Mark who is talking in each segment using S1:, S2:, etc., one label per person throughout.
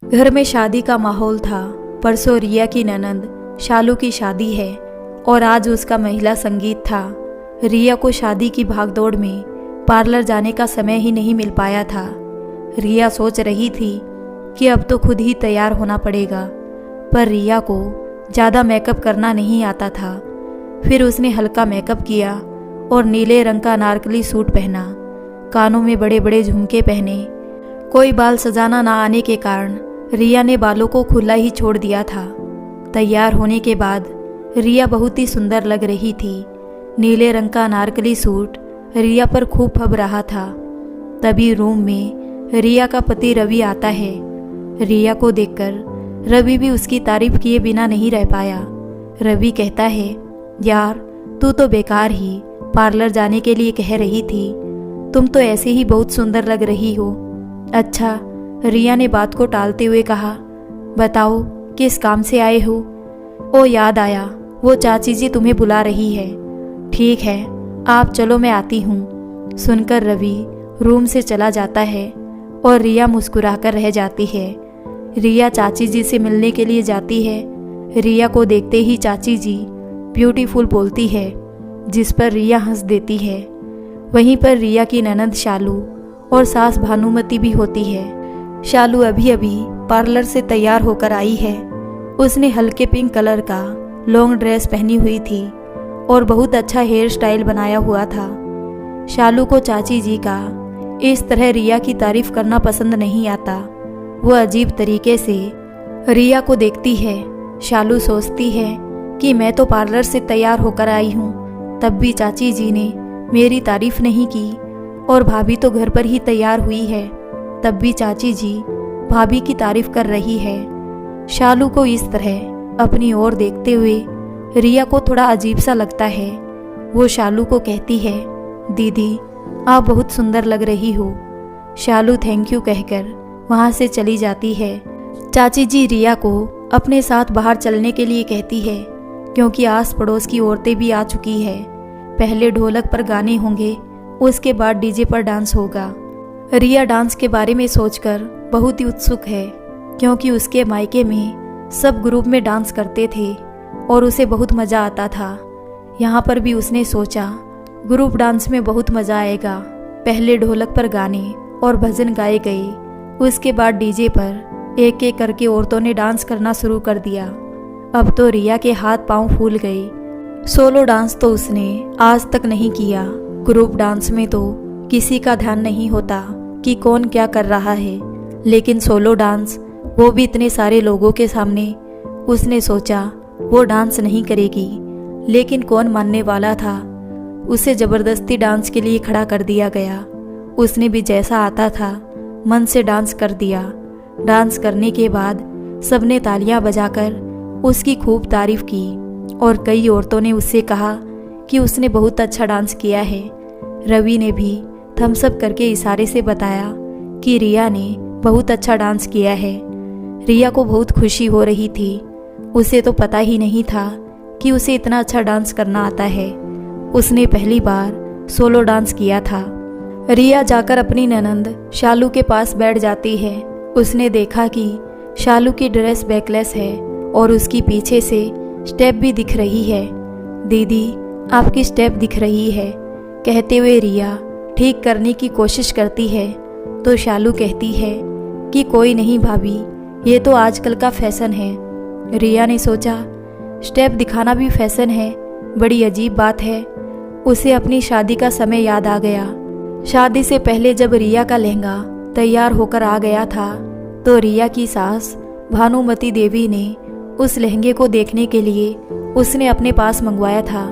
S1: घर में शादी का माहौल था। परसों रिया की ननंद शालू की शादी है और आज उसका महिला संगीत था। रिया को शादी की भागदौड़ में पार्लर जाने का समय ही नहीं मिल पाया था। रिया सोच रही थी कि अब तो खुद ही तैयार होना पड़ेगा, पर रिया को ज़्यादा मेकअप करना नहीं आता था। फिर उसने हल्का मेकअप किया और नीले रंग का अनारकली सूट पहना, कानों में बड़े बड़े झुमके पहने। कोई बाल सजाना ना आने के कारण रिया ने बालों को खुला ही छोड़ दिया था। तैयार होने के बाद रिया बहुत ही सुंदर लग रही थी। नीले रंग का अनारकली सूट रिया पर खूब फब रहा था। तभी रूम में रिया का पति रवि आता है। रिया को देखकर रवि भी उसकी तारीफ किए बिना नहीं रह पाया। रवि कहता है, यार तू तो बेकार ही पार्लर जाने के लिए कह रही थी, तुम तो ऐसे ही बहुत सुंदर लग रही हो। अच्छा, रिया ने बात को टालते हुए कहा, बताओ किस काम से आए हो? ओ याद आया, वो चाची जी तुम्हें बुला रही है। ठीक है, आप चलो मैं आती हूँ। सुनकर रवि रूम से चला जाता है और रिया मुस्कुराकर रह जाती है। रिया चाची जी से मिलने के लिए जाती है। रिया को देखते ही चाची जी ब्यूटीफुल बोलती है, जिस पर रिया हंस देती है। वहीं पर रिया की ननंद शालू और सास भानुमति भी होती है। शालू अभी अभी पार्लर से तैयार होकर आई है। उसने हल्के पिंक कलर का लॉन्ग ड्रेस पहनी हुई थी और बहुत अच्छा हेयर स्टाइल बनाया हुआ था। शालू को चाची जी का इस तरह रिया की तारीफ करना पसंद नहीं आता। वो अजीब तरीके से रिया को देखती है। शालू सोचती है कि मैं तो पार्लर से तैयार होकर आई हूँ, तब भी चाची जी ने मेरी तारीफ नहीं की, और भाभी तो घर पर ही तैयार हुई है, तब भी चाची जी भाभी की तारीफ कर रही है। शालू को इस तरह अपनी ओर देखते हुए रिया को थोड़ा अजीब सा लगता है। वो शालू को कहती है, दीदी आप बहुत सुंदर लग रही हो। शालू थैंक यू कहकर वहाँ से चली जाती है। चाची जी रिया को अपने साथ बाहर चलने के लिए कहती है, क्योंकि आस पड़ोस की औरतें भी आ चुकी है। पहले ढोलक पर गाने होंगे, उसके बाद डीजे पर डांस होगा। रिया डांस के बारे में सोचकर बहुत ही उत्सुक है, क्योंकि उसके मायके में सब ग्रुप में डांस करते थे और उसे बहुत मज़ा आता था। यहाँ पर भी उसने सोचा ग्रुप डांस में बहुत मज़ा आएगा। पहले ढोलक पर गाने और भजन गाए गए, उसके बाद डीजे पर एक एक करके औरतों ने डांस करना शुरू कर दिया। अब तो रिया के हाथ पांव फूल गए। सोलो डांस तो उसने आज तक नहीं किया। ग्रुप डांस में तो किसी का ध्यान नहीं होता कि कौन क्या कर रहा है, लेकिन सोलो डांस, वो भी इतने सारे लोगों के सामने। उसने सोचा वो डांस नहीं करेगी, लेकिन कौन मानने वाला था। उसे जबरदस्ती डांस के लिए खड़ा कर दिया गया। उसने भी जैसा आता था मन से डांस कर दिया। डांस करने के बाद सबने तालियां बजाकर उसकी खूब तारीफ की और कई औरतों ने उससे कहा कि उसने बहुत अच्छा डांस किया है। रवि ने भी थम्स अप करके इशारे से बताया कि रिया ने बहुत अच्छा डांस किया है। रिया को बहुत खुशी हो रही थी। उसे तो पता ही नहीं था कि उसे इतना अच्छा डांस करना आता है। उसने पहली बार सोलो डांस किया था। रिया जाकर अपनी ननंद शालू के पास बैठ जाती है। उसने देखा कि शालू की ड्रेस बैकलेस है और उसकी पीछे से स्टेप भी दिख रही है। दीदी आपकी स्टेप दिख रही है, कहते हुए रिया ठीक करने की कोशिश करती है, तो शालू कहती है कि कोई नहीं भाभी, ये तो आजकल का फैशन है। रिया ने सोचा स्टेप दिखाना भी फैशन है, बड़ी अजीब बात है। उसे अपनी शादी का समय याद आ गया। शादी से पहले जब रिया का लहंगा तैयार होकर आ गया था, तो रिया की सास भानुमति देवी ने उस लहंगे को देखने के लिए उसने अपने पास मंगवाया था।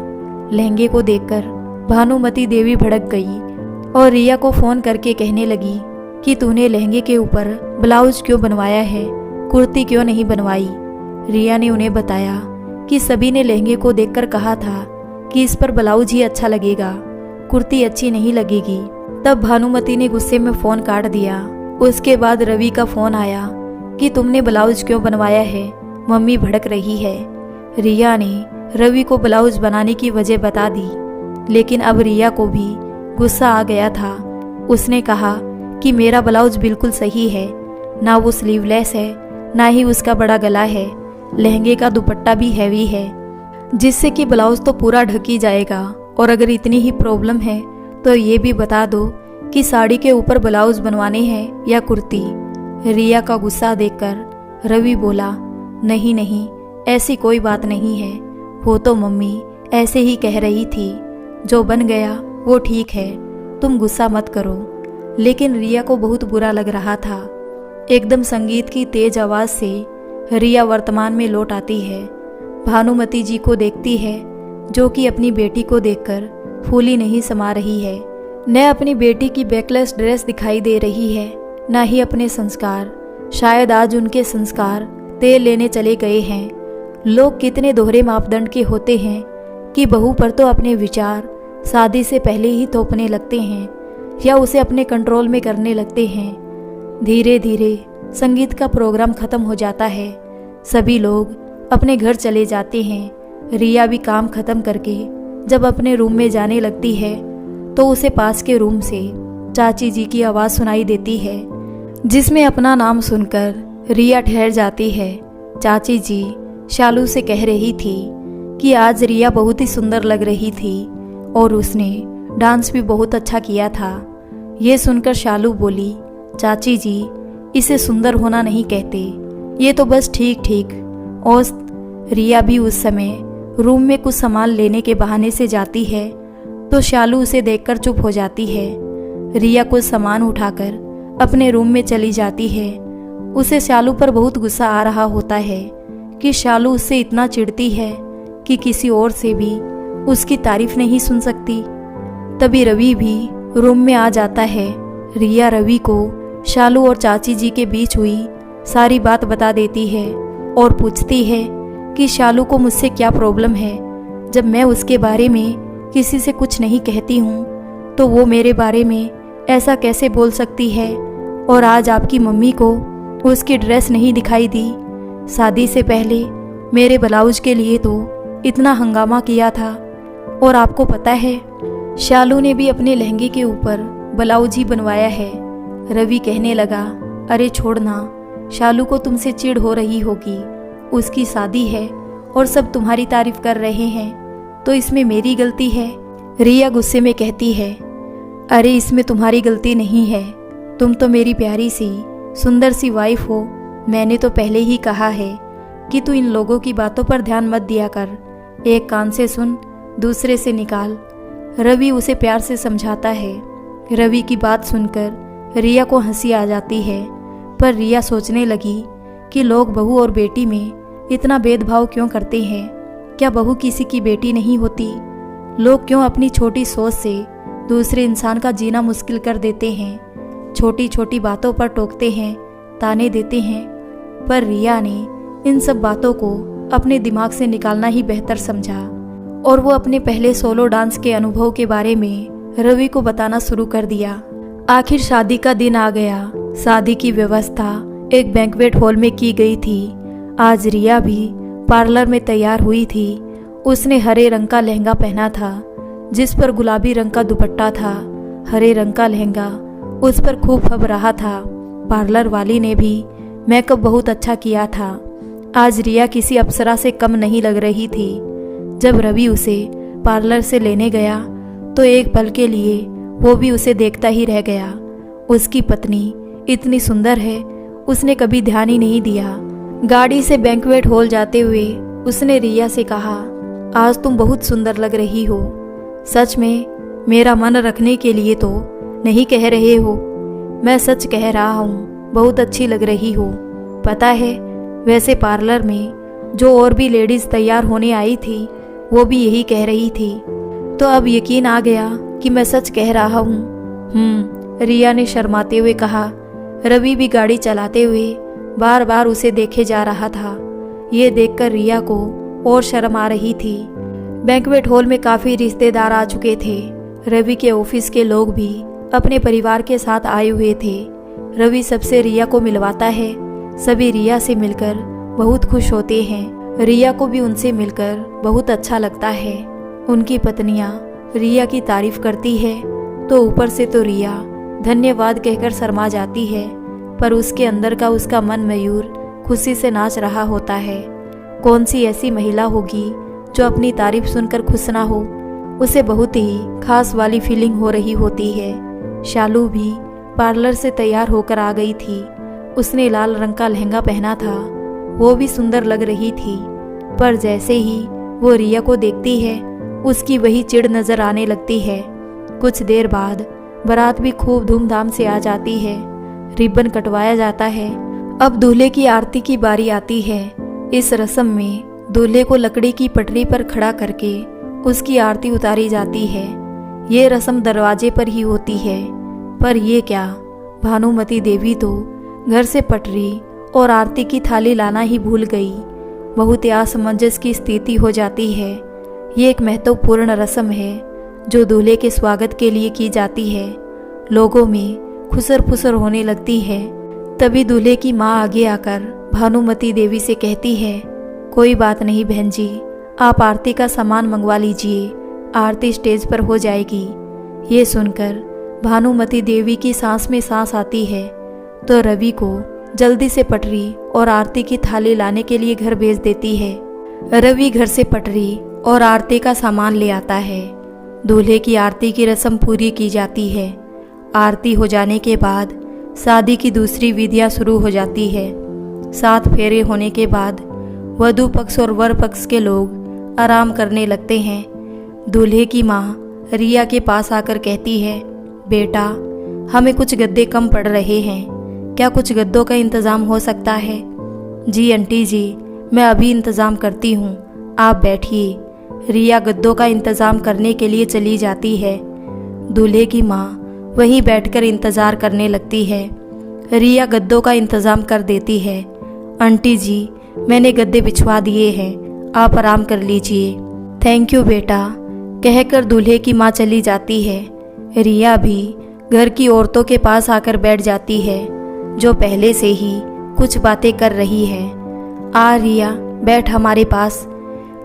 S1: लहंगे को देखकर भानुमति देवी भड़क गई और रिया को फ़ोन करके कहने लगी कि तूने लहंगे के ऊपर ब्लाउज क्यों बनवाया है, कुर्ती क्यों नहीं बनवाई। रिया ने उन्हें बताया कि सभी ने लहंगे को देखकर कहा था कि इस पर ब्लाउज ही अच्छा लगेगा, कुर्ती अच्छी नहीं लगेगी। तब भानुमति ने गुस्से में फ़ोन काट दिया। उसके बाद रवि का फ़ोन आया कि तुमने ब्लाउज क्यों बनवाया है, मम्मी भड़क रही है। रिया ने रवि को ब्लाउज बनाने की वजह बता दी, लेकिन अब रिया को भी गुस्सा आ गया था। उसने कहा कि मेरा ब्लाउज बिल्कुल सही है, ना वो स्लीवलेस है, ना ही उसका बड़ा गला है। लहंगे का दुपट्टा भी हैवी है, जिससे कि ब्लाउज तो पूरा ढक ही जाएगा। और अगर इतनी ही प्रॉब्लम है तो ये भी बता दो कि साड़ी के ऊपर ब्लाउज बनवाने हैं या कुर्ती। रिया का गुस्सा देखकर रवि बोला, नहीं नहीं, ऐसी कोई बात नहीं है, वो तो मम्मी ऐसे ही कह रही थी, जो बन गया वो ठीक है, तुम गुस्सा मत करो। लेकिन रिया को बहुत बुरा लग रहा था। एकदम संगीत की तेज आवाज से रिया वर्तमान में लौट आती है। भानुमति जी को देखती है, जो कि अपनी बेटी को देखकर फूली नहीं समा रही है। न अपनी बेटी की बैकलेस ड्रेस दिखाई दे रही है, न ही अपने संस्कार। शायद आज उनके संस्कार तेल लेने चले गए हैं। लोग कितने दोहरे मापदंड के होते हैं कि बहू पर तो अपने विचार शादी से पहले ही थोपने लगते हैं या उसे अपने कंट्रोल में करने लगते हैं। धीरे धीरे संगीत का प्रोग्राम खत्म हो जाता है। सभी लोग अपने घर चले जाते हैं। रिया भी काम खत्म करके जब अपने रूम में जाने लगती है तो उसे पास के रूम से चाची जी की आवाज़ सुनाई देती है, जिसमें अपना नाम सुनकर रिया ठहर जाती है। चाची जी शालू से कह रही थी कि आज रिया बहुत ही सुंदर लग रही थी और उसने डांस भी बहुत अच्छा किया था। ये सुनकर शालू बोली, चाची जी इसे सुंदर होना नहीं कहते, ये तो बस ठीक ठीक। और रिया भी उस समय रूम में कुछ सामान लेने के बहाने से जाती है तो शालू उसे देखकर चुप हो जाती है। रिया कुछ सामान उठाकर अपने रूम में चली जाती है। उसे शालू पर बहुत गुस्सा आ रहा होता है कि शालू उससे इतना चिढ़ती है कि किसी और से भी उसकी तारीफ नहीं सुन सकती। तभी रवि भी रूम में आ जाता है। रिया रवि को शालू और चाची जी के बीच हुई सारी बात बता देती है और पूछती है कि शालू को मुझसे क्या प्रॉब्लम है। जब मैं उसके बारे में किसी से कुछ नहीं कहती हूँ तो वो मेरे बारे में ऐसा कैसे बोल सकती है। और आज आपकी मम्मी को उसकी ड्रेस नहीं दिखाई दी। शादी से पहले मेरे ब्लाउज के लिए तो इतना हंगामा किया था। और आपको पता है शालू ने भी अपने लहंगे के ऊपर ब्लाउज ही बनवाया है। रवि कहने लगा, अरे छोड़ना, शालू को तुमसे चिढ़ हो रही होगी, उसकी शादी है और सब तुम्हारी तारीफ कर रहे हैं तो इसमें मेरी गलती है। रिया गुस्से में कहती है, अरे इसमें तुम्हारी गलती नहीं है, तुम तो मेरी प्यारी सी सुंदर सी वाइफ हो। मैंने तो पहले ही कहा है कि तू इन लोगों की बातों पर ध्यान मत दिया कर, एक कान से सुन दूसरे से निकाल। रवि उसे प्यार से समझाता है। रवि की बात सुनकर रिया को हंसी आ जाती है, पर रिया सोचने लगी कि लोग बहू और बेटी में इतना भेदभाव क्यों करते हैं। क्या बहू किसी की बेटी नहीं होती? लोग क्यों अपनी छोटी सोच से दूसरे इंसान का जीना मुश्किल कर देते हैं, छोटी छोटी बातों पर टोकते हैं, ताने देते हैं। पर रिया ने इन सब बातों को अपने दिमाग से निकालना ही बेहतर समझा और वो अपने पहले सोलो डांस के अनुभव के बारे में रवि को बताना शुरू कर दिया। आखिर शादी का दिन आ गया। शादी की व्यवस्था एक बैंक्वेट हॉल में की गई थी। आज रिया भी पार्लर में तैयार हुई थी। उसने हरे रंग का लहंगा पहना था, जिस पर गुलाबी रंग का दुपट्टा था। हरे रंग का लहंगा उस पर खूब फब रहा था। पार्लर वाली ने भी मेकअप बहुत अच्छा किया था। आज रिया किसी अप्सरा से कम नहीं लग रही थी। जब रवि उसे पार्लर से लेने गया तो एक पल के लिए वो भी उसे देखता ही रह गया। उसकी पत्नी इतनी सुंदर है, उसने कभी ध्यान ही नहीं दिया। गाड़ी से बैंक्वेट हॉल जाते हुए उसने रिया से कहा, आज तुम बहुत सुंदर लग रही हो। सच में मेरा मन रखने के लिए तो नहीं कह रहे हो, मैं सच कह रहा हूँ, बहुत अच्छी लग रही हो। पता है, वैसे पार्लर में जो और भी लेडीज तैयार होने आई थी वो भी यही कह रही थी, तो अब यकीन आ गया कि मैं सच कह रहा हूँ। रिया ने शर्माते हुए कहा। रवि भी गाड़ी चलाते हुए बार बार उसे देखे जा रहा था। ये देखकर रिया को और शर्म आ रही थी। बैंक्वेट हॉल में काफ़ी रिश्तेदार आ चुके थे। रवि के ऑफिस के लोग भी अपने परिवार के साथ आए हुए थे। रवि सबसे रिया को मिलवाता है। सभी रिया से मिलकर बहुत खुश होते हैं। रिया को भी उनसे मिलकर बहुत अच्छा लगता है। उनकी पत्नियां रिया की तारीफ करती है तो ऊपर से तो रिया धन्यवाद कहकर शर्मा जाती है। पर उसके अंदर का उसका मन मयूर खुशी से नाच रहा होता है। कौन सी ऐसी महिला होगी जो अपनी तारीफ सुनकर खुश ना हो। उसे बहुत ही खास वाली फीलिंग हो रही होती है। शालू भी पार्लर से तैयार होकर आ गई थी। उसने लाल रंग का लहंगा पहना था, वो भी सुंदर लग रही थी। पर जैसे ही वो रिया को देखती है, उसकी वही चिढ़ नजर आने लगती है। कुछ देर बाद बारात भी खूब धूमधाम से आ जाती है। रिबन कटवाया जाता है। अब दूल्हे की आरती की बारी आती है। इस रस्म में दूल्हे को लकड़ी की पटरी पर खड़ा करके उसकी आरती उतारी जाती है। ये रस्म दरवाजे पर ही होती है। पर ये क्या, भानुमती देवी तो घर से पटरी और आरती की थाली लाना ही भूल गई। बहुत ही असमंजस की स्थिति हो जाती है। ये एक महत्वपूर्ण रस्म है जो दूल्हे के स्वागत के लिए की जाती है। लोगों में खुसर फुसर होने लगती है। तभी दूल्हे की माँ आगे आकर भानुमती देवी से कहती है, कोई बात नहीं बहन जी, आप आरती का सामान मंगवा लीजिए, आरती स्टेज पर हो जाएगी। ये सुनकर भानुमती देवी की सांस में सांस आती है तो रवि को जल्दी से पटरी और आरती की थाली लाने के लिए घर भेज देती है। रवि घर से पटरी और आरती का सामान ले आता है। दूल्हे की आरती की रस्म पूरी की जाती है। आरती हो जाने के बाद शादी की दूसरी विधियां शुरू हो जाती है। 7 फेरे होने के बाद वधू पक्ष और वर पक्ष के लोग आराम करने लगते हैं। दूल्हे की माँ रिया के पास आकर कहती है, बेटा हमें कुछ गद्दे कम पड़ रहे हैं, क्या कुछ गद्दों का इंतज़ाम हो सकता है? जी आंटी जी, मैं अभी इंतज़ाम करती हूँ, आप बैठिए। रिया गद्दों का इंतज़ाम करने के लिए चली जाती है। दूल्हे की माँ वहीं बैठकर इंतज़ार करने लगती है। रिया गद्दों का इंतज़ाम कर देती है। आंटी जी, मैंने गद्दे बिछवा दिए हैं, आप आराम कर लीजिए। थैंक यू बेटा, कहकर दूल्हे की माँ चली जाती है। रिया भी घर की औरतों के पास आकर बैठ जाती है, जो पहले से ही कुछ बातें कर रही है। आ रिया, बैठ हमारे पास।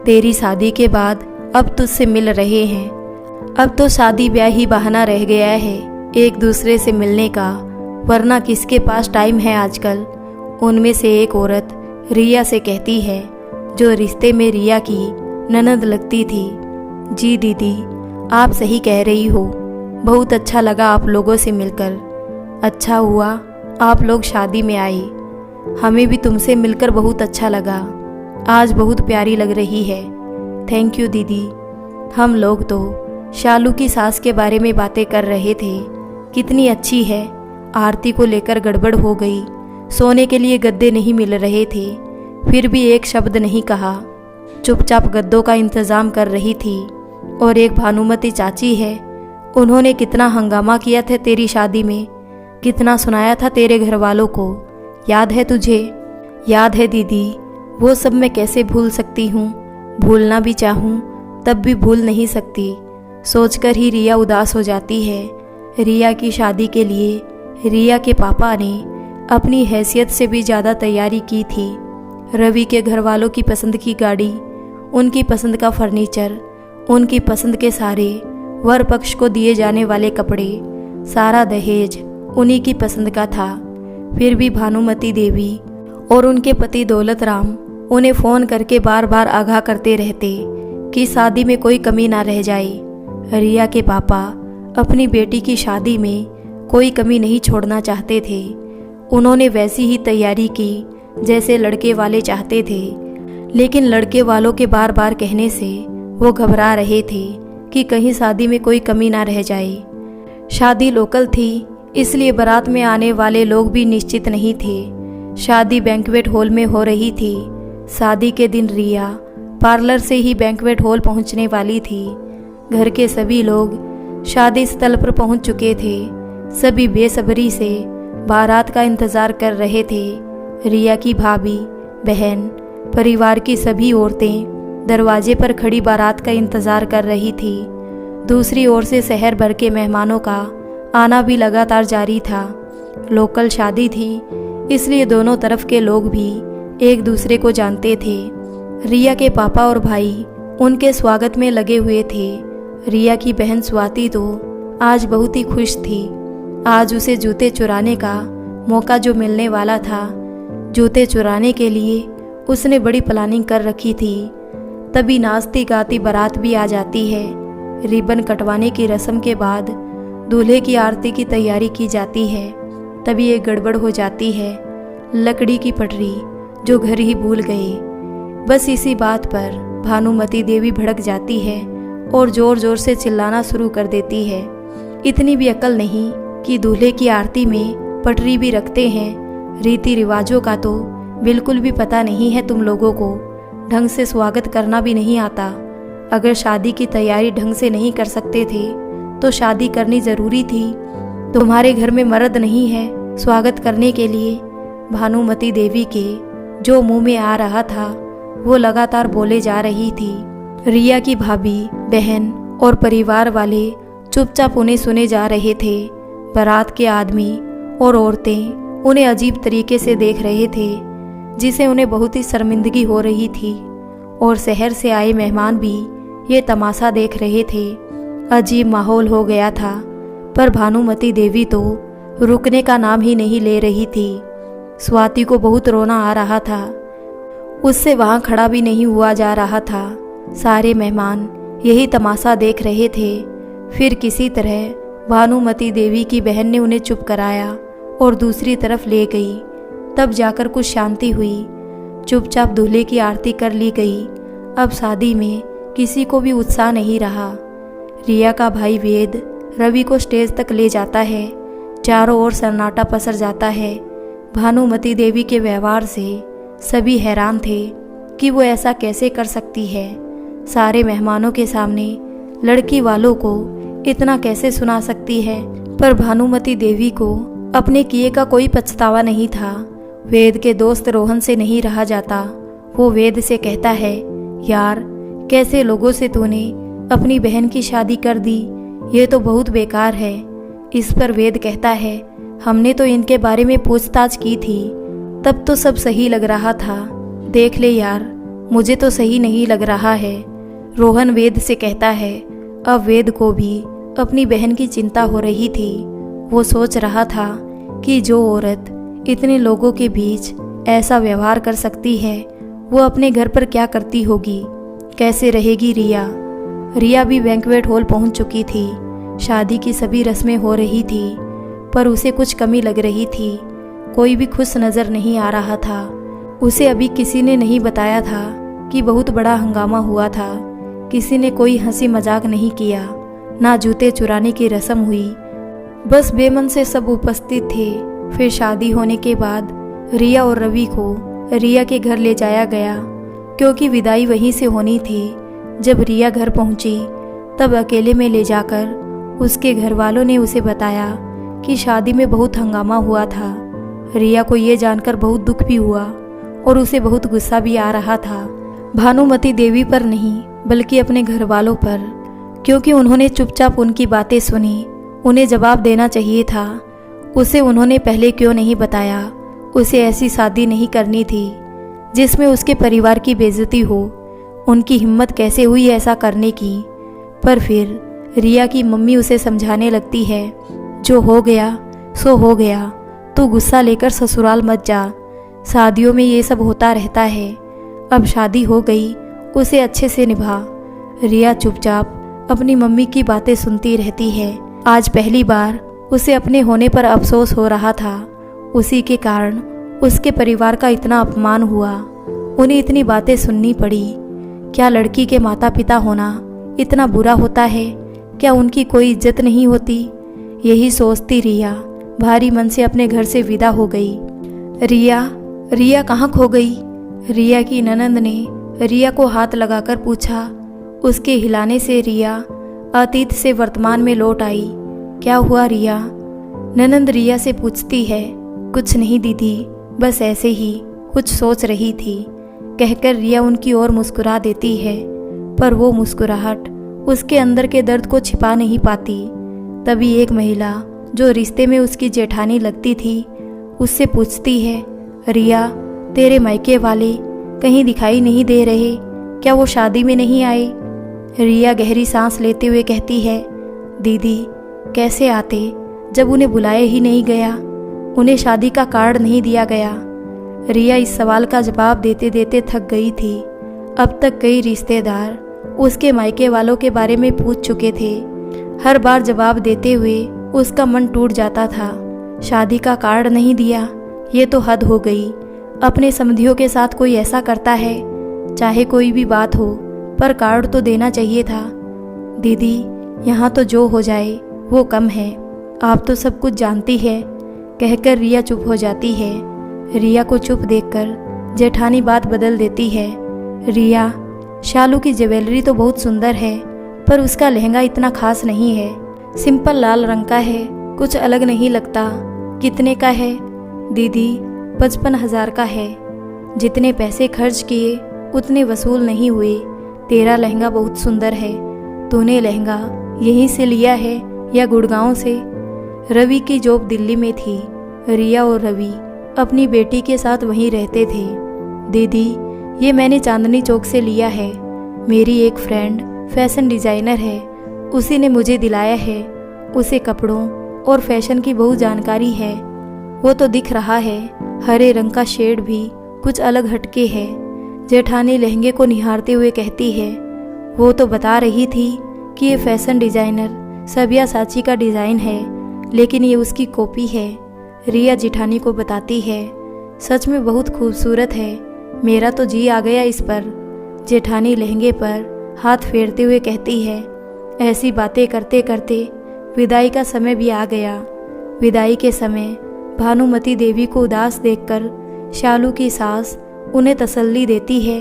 S1: तेरी शादी के बाद अब तुझसे मिल रहे हैं। अब तो शादी ब्याह ही बहाना रह गया है एक दूसरे से मिलने का, वरना किसके पास टाइम है आजकल। उनमें से एक औरत रिया से कहती है, जो रिश्ते में रिया की ननद लगती थी। जी दीदी, आप सही कह रही हो, बहुत अच्छा लगा आप लोगों से मिलकर। अच्छा हुआ आप लोग शादी में आए, हमें भी तुमसे मिलकर बहुत अच्छा लगा। आज बहुत प्यारी लग रही है। थैंक यू दीदी। हम लोग तो शालू की सास के बारे में बातें कर रहे थे, कितनी अच्छी है। आरती को लेकर गड़बड़ हो गई, सोने के लिए गद्दे नहीं मिल रहे थे, फिर भी एक शब्द नहीं कहा, चुपचाप गद्दों का इंतज़ाम कर रही थी। और एक भानुमती चाची है, उन्होंने कितना हंगामा किया था तेरी शादी में, कितना सुनाया था तेरे घर वालों को, याद है तुझे? याद है दीदी, वो सब मैं कैसे भूल सकती हूँ, भूलना भी चाहूँ तब भी भूल नहीं सकती। सोचकर ही रिया उदास हो जाती है। रिया की शादी के लिए रिया के पापा ने अपनी हैसियत से भी ज़्यादा तैयारी की थी। रवि के घर वालों की पसंद की गाड़ी, उनकी पसंद का फर्नीचर, उनकी पसंद के सारे वर पक्ष को दिए जाने वाले कपड़े, सारा दहेज उन्हीं की पसंद का था। फिर भी भानुमती देवी और उनके पति दौलत राम उन्हें फ़ोन करके बार बार आगाह करते रहते कि शादी में कोई कमी ना रह जाए। रिया के पापा अपनी बेटी की शादी में कोई कमी नहीं छोड़ना चाहते थे। उन्होंने वैसी ही तैयारी की जैसे लड़के वाले चाहते थे, लेकिन लड़के वालों के बार बार कहने से वो घबरा रहे थे कि कहीं शादी में कोई कमी ना रह जाए। शादी लोकल थी, इसलिए बारात में आने वाले लोग भी निश्चित नहीं थे। शादी बैंक्वेट हॉल में हो रही थी। शादी के दिन रिया पार्लर से ही बैंक्वेट हॉल पहुंचने वाली थी। घर के सभी लोग शादी स्थल पर पहुंच चुके थे। सभी बेसब्री से बारात का इंतज़ार कर रहे थे। रिया की भाभी, बहन, परिवार की सभी औरतें दरवाजे पर खड़ी बारात का इंतज़ार कर रही थी। दूसरी ओर से शहर भर के मेहमानों का आना भी लगातार जारी था। लोकल शादी थी, इसलिए दोनों तरफ के लोग भी एक दूसरे को जानते थे। रिया के पापा और भाई उनके स्वागत में लगे हुए थे। रिया की बहन स्वाति तो आज बहुत ही खुश थी। आज उसे जूते चुराने का मौका जो मिलने वाला था, जूते चुराने के लिए उसने बड़ी प्लानिंग कर रखी थी। तभी नाचती गाती बारात भी आ जाती है। रिबन कटवाने की रस्म के बाद दूल्हे की आरती की तैयारी की जाती है। तभी एक गड़बड़ हो जाती है। लकड़ी की पटरी जो घर ही भूल गए। बस इसी बात पर भानुमती देवी भड़क जाती है और जोर जोर से चिल्लाना शुरू कर देती है। इतनी भी अकल नहीं कि दूल्हे की आरती में पटरी भी रखते हैं। रीति रिवाजों का तो बिल्कुल भी पता नहीं है तुम लोगों को। ढंग से स्वागत करना भी नहीं आता। अगर शादी की तैयारी ढंग से नहीं कर सकते थे तो शादी करनी ज़रूरी थी। तुम्हारे घर में मर्द नहीं है स्वागत करने के लिए। भानुमती देवी के जो मुंह में आ रहा था वो लगातार बोले जा रही थी। रिया की भाभी, बहन और परिवार वाले चुपचाप उन्हें सुने जा रहे थे। बारात के आदमी और औरतें उन्हें अजीब तरीके से देख रहे थे, जिसे उन्हें बहुत ही शर्मिंदगी हो रही थी। और शहर से आए मेहमान भी ये तमाशा देख रहे थे। अजीब माहौल हो गया था, पर भानुमती देवी तो रुकने का नाम ही नहीं ले रही थी। स्वाति को बहुत रोना आ रहा था। उससे वहाँ खड़ा भी नहीं हुआ जा रहा था। सारे मेहमान यही तमाशा देख रहे थे। फिर किसी तरह भानुमती देवी की बहन ने उन्हें चुप कराया और दूसरी तरफ ले गई। तब जाकर कुछ शांति हुई। चुपचाप दूल्हे की आरती कर ली गई। अब शादी में किसी को भी उत्साह नहीं रहा। रिया का भाई वेद रवि को स्टेज तक ले जाता है। चारों ओर सन्नाटा पसर जाता है। भानुमती देवी के व्यवहार से सभी हैरान थे कि वो ऐसा कैसे कर सकती है। सारे मेहमानों के सामने लड़की वालों को इतना कैसे सुना सकती है। पर भानुमती देवी को अपने किए का कोई पछतावा नहीं था। वेद के दोस्त रोहन से नहीं रहा जाता। वो वेद से कहता है, यार कैसे लोगों से तूने अपनी बहन की शादी कर दी, ये तो बहुत बेकार है। इस पर वेद कहता है, हमने तो इनके बारे में पूछताछ की थी, तब तो सब सही लग रहा था। देख ले यार, मुझे तो सही नहीं लग रहा है। रोहन वेद से कहता है। अब वेद को भी अपनी बहन की चिंता हो रही थी। वो सोच रहा था कि जो औरत इतने लोगों के बीच ऐसा व्यवहार कर सकती है, वो अपने घर पर क्या करती होगी, कैसे रहेगी रिया। रिया भी बैंक्वेट हॉल पहुंच चुकी थी। शादी की सभी रस्में हो रही थी, पर उसे कुछ कमी लग रही थी। कोई भी खुश नज़र नहीं आ रहा था। उसे अभी किसी ने नहीं बताया था कि बहुत बड़ा हंगामा हुआ था। किसी ने कोई हंसी मजाक नहीं किया, ना जूते चुराने की रस्म हुई। बस बेमन से सब उपस्थित थे। फिर शादी होने के बाद रिया और रवि को रिया के घर ले जाया गया, क्योंकि विदाई वहीं से होनी थी। जब रिया घर पहुंची तब अकेले में ले जाकर उसके घर वालों ने उसे बताया कि शादी में बहुत हंगामा हुआ था। रिया को ये जानकर बहुत दुख भी हुआ और उसे बहुत गुस्सा भी आ रहा था। भानुमती देवी पर नहीं, बल्कि अपने घर वालों पर, क्योंकि उन्होंने चुपचाप उनकी बातें सुनी। उन्हें जवाब देना चाहिए था। उसे उन्होंने पहले क्यों नहीं बताया। उसे ऐसी शादी नहीं करनी थी जिसमें उसके परिवार की बेइज्जती हो। उनकी हिम्मत कैसे हुई ऐसा करने की। पर फिर रिया की मम्मी उसे समझाने लगती है, जो हो गया सो हो गया, तू गुस्सा लेकर ससुराल मत जा। शादियों में ये सब होता रहता है। अब शादी हो गई, उसे अच्छे से निभा। रिया चुपचाप अपनी मम्मी की बातें सुनती रहती है। आज पहली बार उसे अपने होने पर अफसोस हो रहा था। उसी के कारण उसके परिवार का इतना अपमान हुआ। उन्हें इतनी बातें सुननी पड़ी। क्या लड़की के माता पिता होना इतना बुरा होता है? क्या उनकी कोई इज्जत नहीं होती? यही सोचती रिया भारी मन से अपने घर से विदा हो गई। रिया कहाँ खो गई? रिया की ननंद ने रिया को हाथ लगाकर पूछा। उसके हिलाने से रिया अतीत से वर्तमान में लौट आई। क्या हुआ रिया? ननंद रिया से पूछती है। कुछ नहीं दीदी, बस ऐसे ही कुछ सोच रही थी, कहकर रिया उनकी ओर मुस्कुरा देती है। पर वो मुस्कुराहट उसके अंदर के दर्द को छिपा नहीं पाती। तभी एक महिला जो रिश्ते में उसकी जेठानी लगती थी उससे पूछती है, रिया तेरे मायके वाले कहीं दिखाई नहीं दे रहे, क्या वो शादी में नहीं आए? रिया गहरी सांस लेते हुए कहती है, दीदी कैसे आते जब उन्हें बुलाया ही नहीं गया। उन्हें शादी का कार्ड नहीं दिया गया। रिया इस सवाल का जवाब देते देते थक गई थी। अब तक कई रिश्तेदार उसके मायके वालों के बारे में पूछ चुके थे। हर बार जवाब देते हुए उसका मन टूट जाता था। शादी का कार्ड नहीं दिया, ये तो हद हो गई। अपने समधियों के साथ कोई ऐसा करता है, चाहे कोई भी बात हो, पर कार्ड तो देना चाहिए था। दीदी, यहाँ तो जो हो जाए वो कम है, आप तो सब कुछ जानती है, कहकर रिया चुप हो जाती है। रिया को चुप देखकर जेठानी बात बदल देती है। रिया, शालू की ज्वेलरी तो बहुत सुंदर है, पर उसका लहंगा इतना खास नहीं है। सिंपल लाल रंग का है, कुछ अलग नहीं लगता। कितने का है? दीदी, 55,000 का है। जितने पैसे खर्च किए उतने वसूल नहीं हुए। तेरा लहंगा बहुत सुंदर है। तूने लहंगा यहीं से लिया है या गुड़गांव से? रवि की जॉब दिल्ली में थी। रिया और रवि अपनी बेटी के साथ वहीं रहते थे। दीदी, ये मैंने चांदनी चौक से लिया है। मेरी एक फ्रेंड फैशन डिज़ाइनर है, उसी ने मुझे दिलाया है। उसे कपड़ों और फैशन की बहुत जानकारी है। वो तो दिख रहा है, हरे रंग का शेड भी कुछ अलग हटके है। जेठानी लहंगे को निहारते हुए कहती है, वो तो बता रही थी कि ये फैशन डिज़ाइनर सब्यासाची का डिज़ाइन है, लेकिन ये उसकी कॉपी है। रिया जेठानी को बताती है, सच में बहुत खूबसूरत है, मेरा तो जी आ गया इस पर। जेठानी लहंगे पर हाथ फेरते हुए कहती है। ऐसी बातें करते करते विदाई का समय भी आ गया। विदाई के समय भानुमती देवी को उदास देखकर शालू की सास उन्हें तसल्ली देती है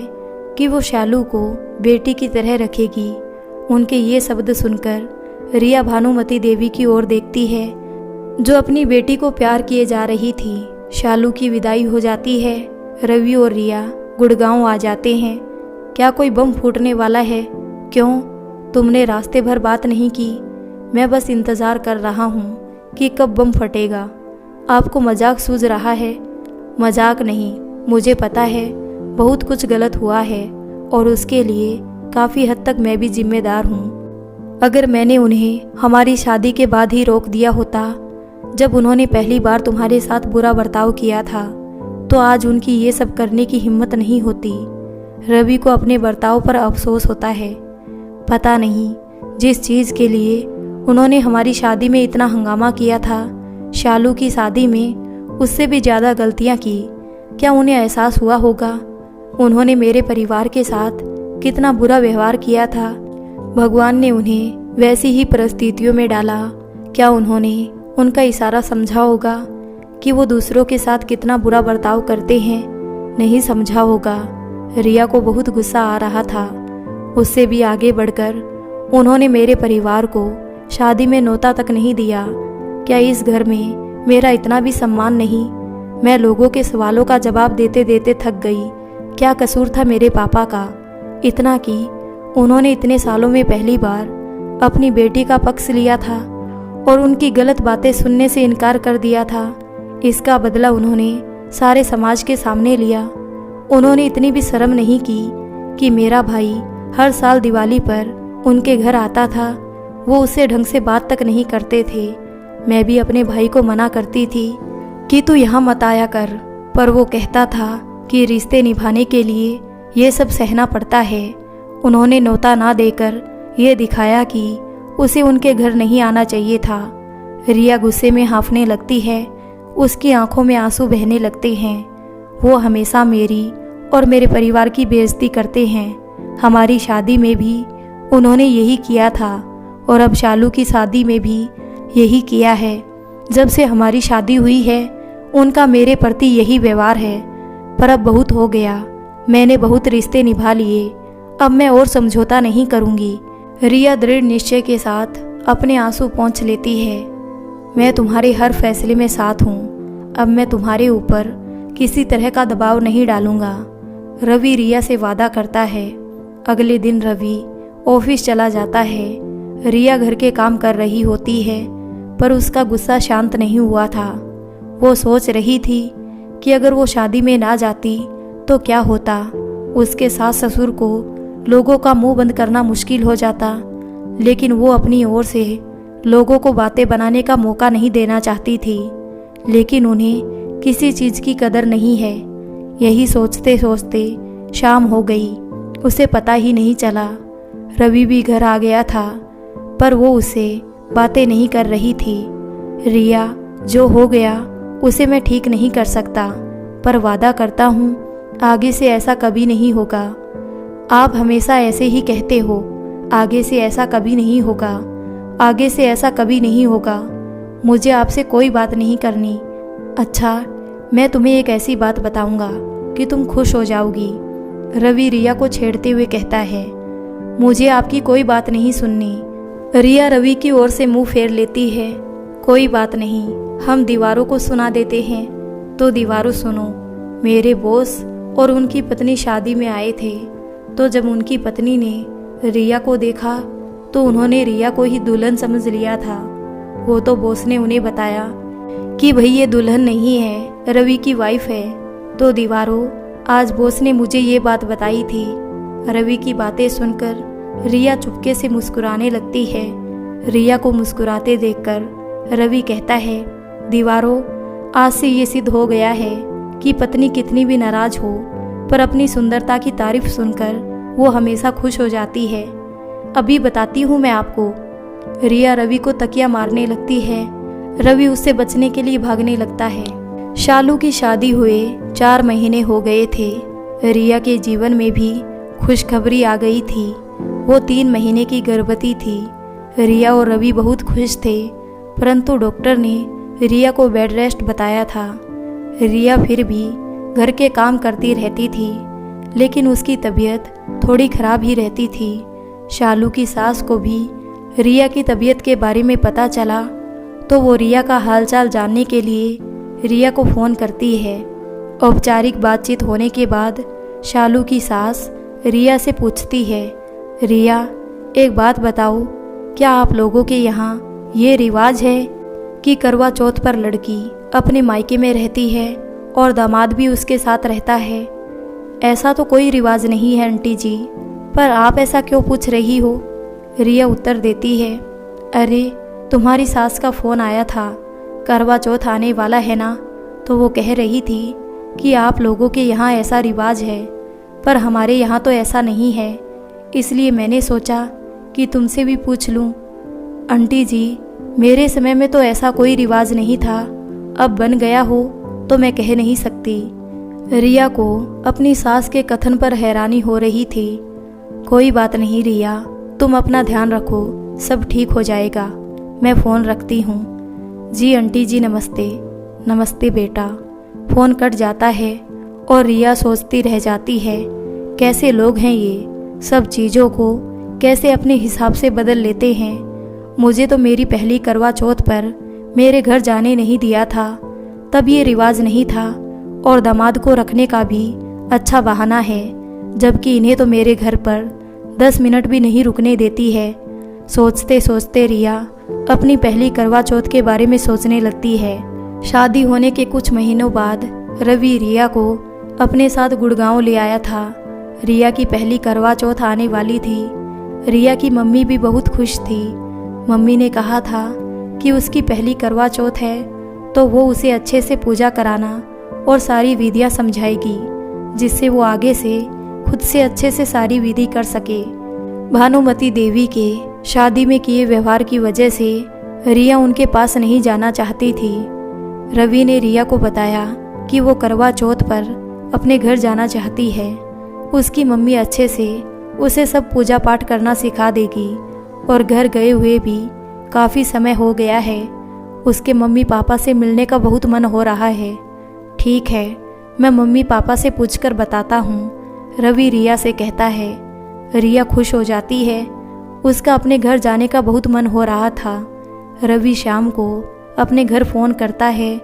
S1: कि वो शालू को बेटी की तरह रखेगी। उनके ये शब्द सुनकर रिया भानुमती देवी की ओर देखती है, जो अपनी बेटी को प्यार किए जा रही थी। शालू की विदाई हो जाती है। रवि और रिया गुड़गांव आ जाते हैं। क्या कोई बम फूटने वाला है? क्यों, तुमने रास्ते भर बात नहीं की? मैं बस इंतज़ार कर रहा हूँ कि कब बम फटेगा। आपको मजाक सूझ रहा है? मजाक नहीं, मुझे पता है बहुत कुछ गलत हुआ है और उसके लिए काफ़ी हद तक मैं भी जिम्मेदार हूँ। अगर मैंने उन्हें हमारी शादी के बाद ही रोक दिया होता, जब उन्होंने पहली बार तुम्हारे साथ बुरा बर्ताव किया था, तो आज उनकी ये सब करने की हिम्मत नहीं होती। रवि को अपने बर्ताव पर अफसोस होता है। पता नहीं जिस चीज़ के लिए उन्होंने हमारी शादी में इतना हंगामा किया था, शालू की शादी में उससे भी ज़्यादा गलतियाँ की। क्या उन्हें एहसास हुआ होगा उन्होंने मेरे परिवार के साथ कितना बुरा व्यवहार किया था? भगवान ने उन्हें वैसी ही परिस्थितियों में डाला। क्या उन्होंने उनका इशारा समझा होगा कि वो दूसरों के साथ कितना बुरा बर्ताव करते हैं? नहीं समझा होगा। रिया को बहुत गुस्सा आ रहा था। उससे भी आगे बढ़कर उन्होंने मेरे परिवार को शादी में न्योता तक नहीं दिया। क्या इस घर में मेरा इतना भी सम्मान नहीं? मैं लोगों के सवालों का जवाब देते देते थक गई। क्या कसूर था मेरे पापा का? इतना कि उन्होंने इतने सालों में पहली बार अपनी बेटी का पक्ष लिया था और उनकी गलत बातें सुनने से इनकार कर दिया था। इसका बदला उन्होंने सारे समाज के सामने लिया। उन्होंने इतनी भी शर्म नहीं की कि मेरा भाई हर साल दिवाली पर उनके घर आता था, वो उससे ढंग से बात तक नहीं करते थे। मैं भी अपने भाई को मना करती थी कि तू यहाँ मत आया कर, पर वो कहता था कि रिश्ते निभाने के लिए ये सब सहना पड़ता है। उन्होंने न्योता ना देकर ये दिखाया कि उसे उनके घर नहीं आना चाहिए था। रिया गुस्से में हाँफने लगती है। उसकी आंखों में आंसू बहने लगते हैं। वो हमेशा मेरी और मेरे परिवार की बेइज्जती करते हैं। हमारी शादी में भी उन्होंने यही किया था और अब शालू की शादी में भी यही किया है। जब से हमारी शादी हुई है उनका मेरे प्रति यही व्यवहार है। पर अब बहुत हो गया, मैंने बहुत रिश्ते निभा लिए, अब मैं और समझौता नहीं करूँगी। रिया दृढ़ निश्चय के साथ अपने आंसू पोंछ लेती है। मैं तुम्हारे हर फैसले में साथ हूँ। अब मैं तुम्हारे ऊपर किसी तरह का दबाव नहीं डालूंगा। रवि रिया से वादा करता है। अगले दिन रवि ऑफिस चला जाता है। रिया घर के काम कर रही होती है, पर उसका गुस्सा शांत नहीं हुआ था। वो सोच रही थी कि अगर वो शादी में ना जाती तो क्या होता। उसके सास ससुर को लोगों का मुंह बंद करना मुश्किल हो जाता, लेकिन वो अपनी ओर से लोगों को बातें बनाने का मौका नहीं देना चाहती थी। लेकिन उन्हें किसी चीज़ की कदर नहीं है। यही सोचते सोचते शाम हो गई, उसे पता ही नहीं चला। रवि भी घर आ गया था, पर वो उससे बातें नहीं कर रही थी। रिया, जो हो गया उसे मैं ठीक नहीं कर सकता, पर वादा करता हूँ आगे से ऐसा कभी नहीं होगा। आप हमेशा ऐसे ही कहते हो, आगे से ऐसा कभी नहीं होगा, आगे से ऐसा कभी नहीं होगा। मुझे आपसे कोई बात नहीं करनी। अच्छा, मैं तुम्हें एक ऐसी बात बताऊंगा कि तुम खुश हो जाओगी। रवि रिया को छेड़ते हुए कहता है। मुझे आपकी कोई बात नहीं सुननी। रिया रवि की ओर से मुंह फेर लेती है। कोई बात नहीं, हम दीवारों को सुना देते हैं, तो दीवारों सुनो। मेरे बॉस और उनकी पत्नी शादी में आए थे, तो जब उनकी पत्नी ने रिया को देखा तो उन्होंने रिया को ही दुल्हन समझ लिया था। वो तो बॉस ने उन्हें बताया कि भाई ये दुल्हन नहीं है, रवि की वाइफ है। तो दीवारों, आज बॉस ने मुझे ये बात बताई थी। रवि की बातें सुनकर रिया चुपके से मुस्कुराने लगती है। रिया को मुस्कुराते देखकर रवि कहता है, दीवारों, आज से ये सिद्ध हो गया है कि पत्नी कितनी भी नाराज हो, पर अपनी सुंदरता की तारीफ सुनकर वो हमेशा खुश हो जाती है। अभी बताती हूँ मैं आपको। रिया रवि को तकिया मारने लगती है। रवि उससे बचने के लिए भागने लगता है। शालू की शादी हुए 4 महीने हो गए थे। रिया के जीवन में भी खुशखबरी आ गई थी। वो 3 महीने की गर्भवती थी। रिया और रवि बहुत खुश थे, परंतु डॉक्टर ने रिया को बेड रेस्ट बताया था। रिया फिर भी घर के काम करती रहती थी, लेकिन उसकी तबीयत थोड़ी खराब ही रहती थी। शालू की सास को भी रिया की तबीयत के बारे में पता चला, तो वो रिया का हालचाल जानने के लिए रिया को फ़ोन करती है। औपचारिक बातचीत होने के बाद शालू की सास रिया से पूछती है, रिया, एक बात बताओ, क्या आप लोगों के यहाँ ये रिवाज है कि करवा चौथ पर लड़की अपने मायके में रहती है और दामाद भी उसके साथ रहता है? ऐसा तो कोई रिवाज नहीं है आंटी जी, पर आप ऐसा क्यों पूछ रही हो? रिया उत्तर देती है, अरे तुम्हारी सास का फ़ोन आया था, करवा चौथ आने वाला है ना, तो वो कह रही थी कि आप लोगों के यहाँ ऐसा रिवाज है, पर हमारे यहाँ तो ऐसा नहीं है, इसलिए मैंने सोचा कि तुमसे भी पूछ लूँ। आंटी जी, मेरे समय में तो ऐसा कोई रिवाज नहीं था, अब बन गया हो तो मैं कह नहीं सकती। रिया को अपनी सास के कथन पर हैरानी हो रही थी। कोई बात नहीं रिया, तुम अपना ध्यान रखो, सब ठीक हो जाएगा। मैं फ़ोन रखती हूँ। जी आंटी जी, नमस्ते। नमस्ते बेटा। फ़ोन कट जाता है और रिया सोचती रह जाती है, कैसे लोग हैं ये, सब चीज़ों को कैसे अपने हिसाब से बदल लेते हैं। मुझे तो मेरी पहली करवा चौथ पर मेरे घर जाने नहीं दिया था, तब ये रिवाज नहीं था, और दामाद को रखने का भी अच्छा बहाना है, जबकि इन्हें तो मेरे घर पर 10 मिनट भी नहीं रुकने देती है। सोचते सोचते रिया अपनी पहली करवा चौथ के बारे में सोचने लगती है। शादी होने के कुछ महीनों बाद रवि रिया को अपने साथ गुड़गांव ले आया था। रिया की पहली करवा चौथ आने वाली थी। रिया की मम्मी भी बहुत खुश थी। मम्मी ने कहा था कि उसकी पहली करवा चौथ है, तो वो उसे अच्छे से पूजा कराना और सारी विधियाँ समझाएगी, जिससे वो आगे से खुद से अच्छे से सारी विधि कर सके। भानुमती देवी के शादी में किए व्यवहार की वजह से रिया उनके पास नहीं जाना चाहती थी। रवि ने रिया को बताया कि वो करवा चौथ पर अपने घर जाना चाहती है। उसकी मम्मी अच्छे से उसे सब पूजा पाठ करना सिखा देगी, और घर गए हुए भी काफ़ी समय हो गया है। उसके मम्मी पापा से मिलने का बहुत मन हो रहा है। ठीक है, मैं मम्मी पापा से पूछकर बताता हूँ, रवि रिया से कहता है। रिया खुश हो जाती है। उसका अपने घर जाने का बहुत मन हो रहा था। रवि शाम को अपने घर फ़ोन करता है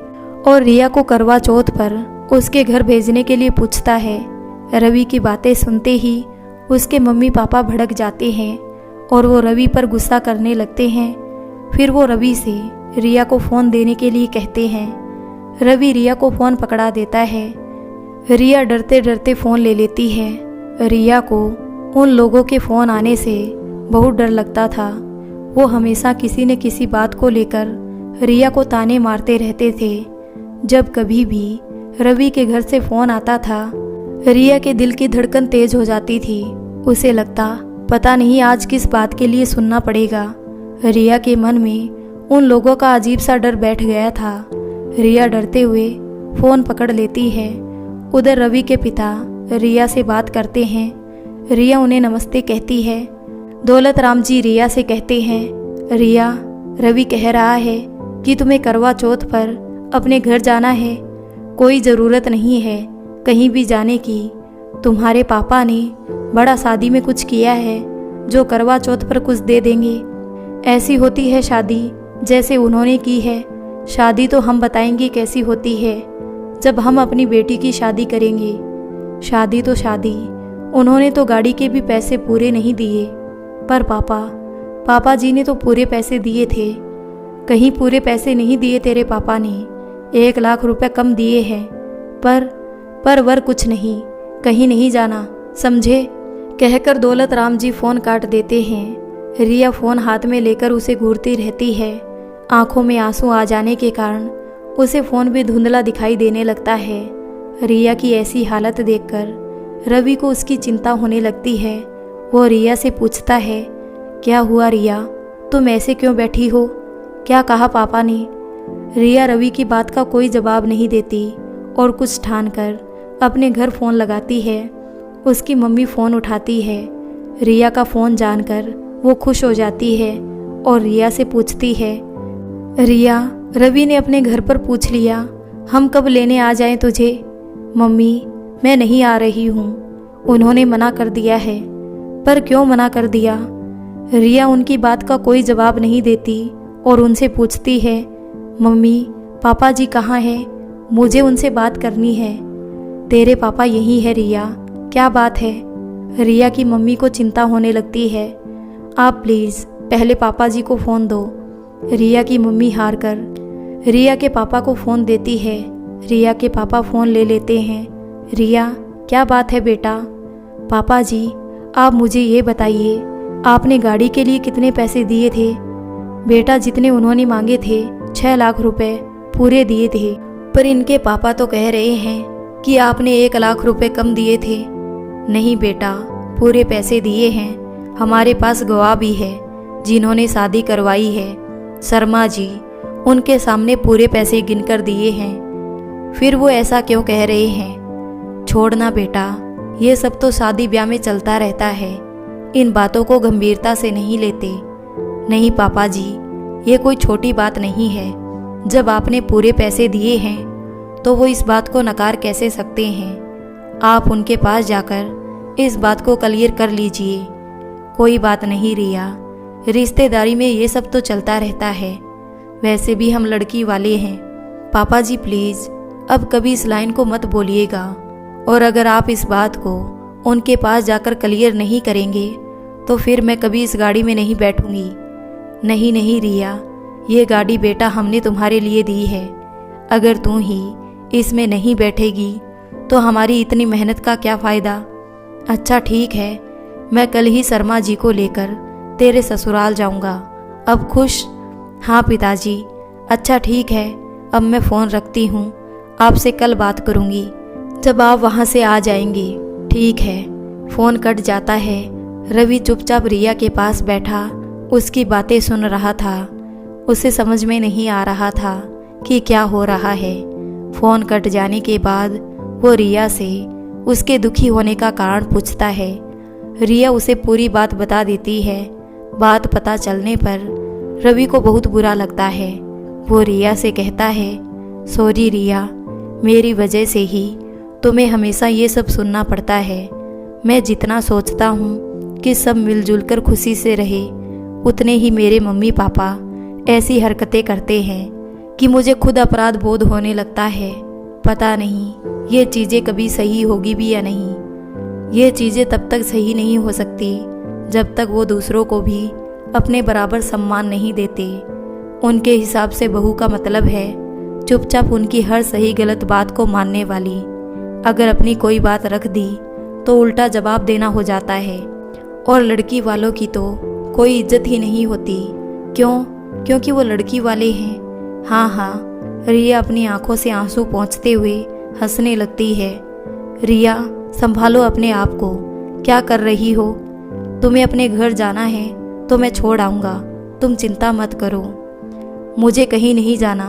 S1: और रिया को करवा चौथ पर उसके घर भेजने के लिए पूछता है। रवि की बातें सुनते ही उसके मम्मी पापा भड़क जाते हैं और वो रवि पर गुस्सा करने लगते हैं। फिर वो रवि से रिया को फ़ोन देने के लिए कहते हैं। रवि रिया को फ़ोन पकड़ा देता है। रिया डरते डरते फ़ोन ले लेती है। रिया को उन लोगों के फ़ोन आने से बहुत डर लगता था। वो हमेशा किसी न किसी बात को लेकर रिया को ताने मारते रहते थे। जब कभी भी रवि के घर से फ़ोन आता था, रिया के दिल की धड़कन तेज हो जाती थी। उसे लगता पता नहीं आज किस बात के लिए सुनना पड़ेगा। रिया के मन में उन लोगों का अजीब सा डर बैठ गया था। रिया डरते हुए फ़ोन पकड़ लेती है। उधर रवि के पिता रिया से बात करते हैं। रिया उन्हें नमस्ते कहती है। दौलत राम जी रिया से कहते हैं, रिया, रवि कह रहा है कि तुम्हें करवा चौथ पर अपने घर जाना है। कोई ज़रूरत नहीं है कहीं भी जाने की। तुम्हारे पापा ने बड़ा शादी में कुछ किया है जो करवा चौथ पर कुछ दे देंगे। ऐसी होती है शादी जैसे उन्होंने की है। शादी तो हम बताएंगे कैसी होती है जब हम अपनी बेटी की शादी करेंगे। शादी तो शादी, उन्होंने तो गाड़ी के भी पैसे पूरे नहीं दिए, पर पापा जी ने तो पूरे पैसे दिए थे। कहीं पूरे पैसे नहीं दिए तेरे पापा ने, 1 लाख रुपए कम दिए हैं। पर वर कुछ नहीं, कहीं नहीं जाना, समझे? कहकर दौलत राम जी फ़ोन काट देते हैं। रिया फ़ोन हाथ में लेकर उसे घूरती रहती है। आंखों में आंसू आ जाने के कारण उसे फ़ोन भी धुंधला दिखाई देने लगता है। रिया की ऐसी हालत देखकर रवि को उसकी चिंता होने लगती है। वो रिया से पूछता है, क्या हुआ रिया, तुम ऐसे क्यों बैठी हो? क्या कहा पापा ने? रिया रवि की बात का कोई जवाब नहीं देती और कुछ ठानकर अपने घर फ़ोन लगाती है। उसकी मम्मी फ़ोन उठाती है। रिया का फ़ोन जानकर वो खुश हो जाती है और रिया से पूछती है, रिया, रवि ने अपने घर पर पूछ लिया, हम कब लेने आ जाएं तुझे? मम्मी, मैं नहीं आ रही हूँ, उन्होंने मना कर दिया है। पर क्यों मना कर दिया? रिया उनकी बात का कोई जवाब नहीं देती और उनसे पूछती है, मम्मी, पापा जी कहाँ हैं? मुझे उनसे बात करनी है। तेरे पापा यहीं है रिया, क्या बात है? रिया की मम्मी को चिंता होने लगती है। आप प्लीज़ पहले पापा जी को फ़ोन दो। रिया की मम्मी हार कर रिया के पापा को फ़ोन देती है। रिया के पापा फ़ोन ले लेते हैं। रिया, क्या बात है बेटा? पापा जी, आप मुझे ये बताइए, आपने गाड़ी के लिए कितने पैसे दिए थे? बेटा, जितने उन्होंने मांगे थे 6 लाख रुपए पूरे दिए थे। पर इनके पापा तो कह रहे हैं कि आपने 1 लाख रुपए कम दिए थे। नहीं बेटा, पूरे पैसे दिए हैं। हमारे पास गवाह भी है जिन्होंने शादी करवाई है, शर्मा जी, उनके सामने पूरे पैसे गिनकर दिए हैं। फिर वो ऐसा क्यों कह रहे हैं? छोड़ना बेटा, ये सब तो शादी ब्याह में चलता रहता है। इन बातों को गंभीरता से नहीं लेते। नहीं पापा जी, ये कोई छोटी बात नहीं है। जब आपने पूरे पैसे दिए हैं तो वो इस बात को नकार कैसे सकते हैं? आप उनके पास जाकर इस बात को क्लियर कर लीजिए। कोई बात नहीं रिया, रिश्तेदारी में ये सब तो चलता रहता है। वैसे भी हम लड़की वाले हैं। पापा जी प्लीज़ अब कभी इस लाइन को मत बोलिएगा, और अगर आप इस बात को उनके पास जाकर क्लियर नहीं करेंगे तो फिर मैं कभी इस गाड़ी में नहीं बैठूंगी। नहीं नहीं रिया, ये गाड़ी बेटा हमने तुम्हारे लिए दी है। अगर तू ही इसमें नहीं बैठेगी तो हमारी इतनी मेहनत का क्या फ़ायदा? अच्छा ठीक है, मैं कल ही शर्मा जी को लेकर तेरे ससुराल जाऊंगा। अब खुश? हाँ पिताजी। अच्छा ठीक है, अब मैं फ़ोन रखती हूँ, आपसे कल बात करूँगी जब आप वहाँ से आ जाएंगे। ठीक है। फ़ोन कट जाता है। रवि चुपचाप रिया के पास बैठा उसकी बातें सुन रहा था। उसे समझ में नहीं आ रहा था कि क्या हो रहा है। फ़ोन कट जाने के बाद वो रिया से उसके दुखी होने का कारण पूछता है। रिया उसे पूरी बात बता देती है। बात पता चलने पर रवि को बहुत बुरा लगता है। वो रिया से कहता है, सॉरी रिया, मेरी वजह से ही तुम्हें हमेशा ये सब सुनना पड़ता है। मैं जितना सोचता हूँ कि सब मिलजुल कर खुशी से रहे, उतने ही मेरे मम्मी पापा ऐसी हरकतें करते हैं कि मुझे खुद अपराध बोध होने लगता है। पता नहीं ये चीज़ें कभी सही होगी भी या नहीं। ये चीज़ें तब तक सही नहीं हो सकती जब तक वो दूसरों को भी अपने बराबर सम्मान नहीं देते। उनके हिसाब से बहू का मतलब है चुपचाप उनकी हर सही गलत बात को मानने वाली। अगर अपनी कोई बात रख दी तो उल्टा जवाब देना हो जाता है। और लड़की वालों की तो कोई इज्जत ही नहीं होती। क्यों? क्योंकि वो लड़की वाले हैं। हाँ हाँ, रिया अपनी आंखों से आंसू पोंछते हुए हंसने लगती है। रिया, संभालो अपने आप को, क्या कर रही हो? तुम्हें अपने घर जाना है तो मैं छोड़ आऊँगा, तुम चिंता मत करो। मुझे कहीं नहीं जाना,